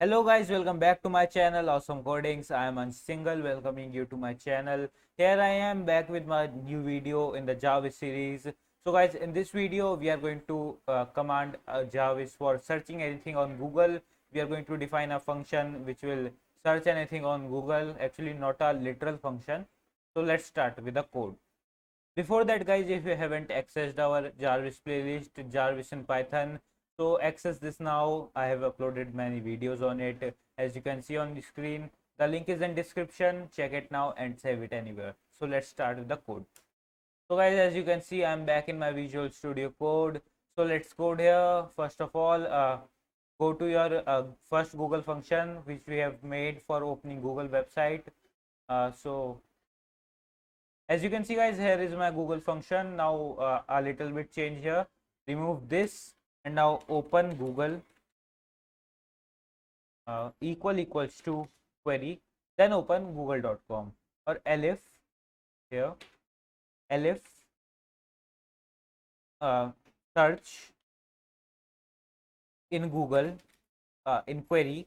Hello guys, welcome back to my channel Awesome Codings. I am Single, welcoming you to my channel. Here I am back with my new video in the J.A.R.V.I.S series. So guys, in this video we are going to command J.A.R.V.I.S for searching anything on Google. We are going to define a function which will search anything on Google, actually not a literal function. So let's start with the code. Before that guys, if you haven't accessed our J.A.R.V.I.S playlist, J.A.R.V.I.S in Python, so access this now. I have uploaded many videos on it, as you can see on the screen. The link is in description. Check it now and save it anywhere. So let's start with the code. So guys, as you can see, I'm back in my Visual Studio Code. So let's code here. First of all, go to your first Google function which we have made for opening Google website. So as you can see guys, here is my Google function. Now a little bit change here, remove this, and now open Google equals to query, then open google.com or elif here, elif uh, search in Google in query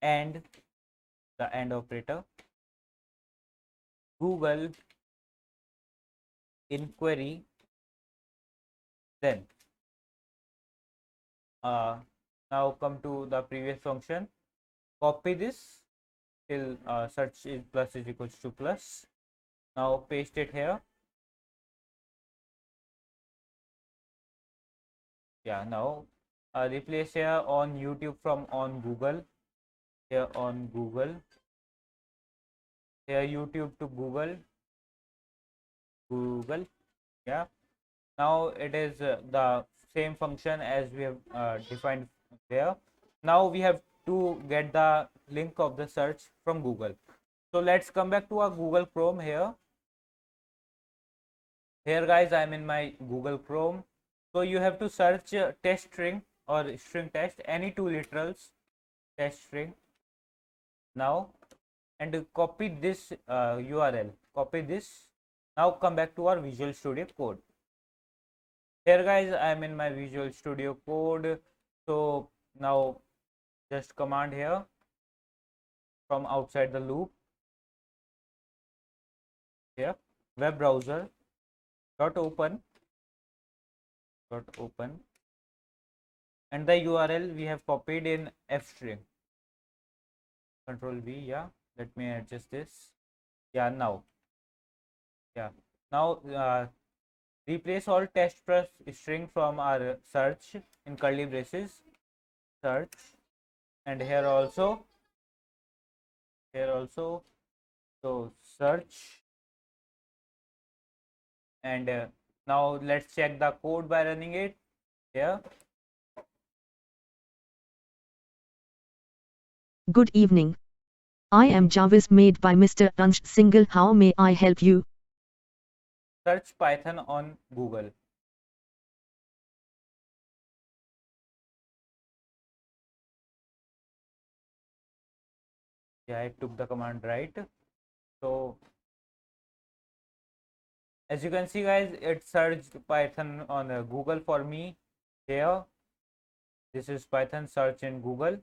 and the AND operator, Google in query, then now come to the previous function, copy this till search is plus is equals to plus. Now paste it here. Yeah, now replace here on YouTube from on Google, here on Google, here YouTube to Google. Yeah, now it is the same function as we have defined there. Now we have to get the link of the search from Google. So let's come back to our Google Chrome here. Here guys, I'm in my Google Chrome. So you have to search test string or string test, any two literals, test string now, and copy this URL, copy this. Now come back to our Visual Studio Code. Here guys, I am in my Visual Studio Code. So now just command here from outside the loop, here web browser dot open and the URL we have copied in F string, control V. Yeah, let me adjust this. Yeah, now replace all test plus string from our search in curly braces, search, and here also, so search, and now let's check the code by running it here. Good evening. I am J.A.R.V.I.S made by Mr. Single. How may I help you? Search Python on Google. Yeah, I took the command right. So as you can see guys, it searched Python on Google for me. Here, this is Python search in Google.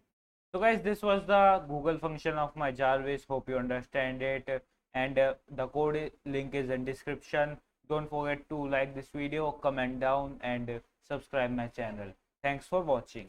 So guys, this was the Google function of my J.A.R.V.I.S. Hope you understand it, and the code link is in description. Don't forget to like this video, comment down, and subscribe my channel. Thanks for watching.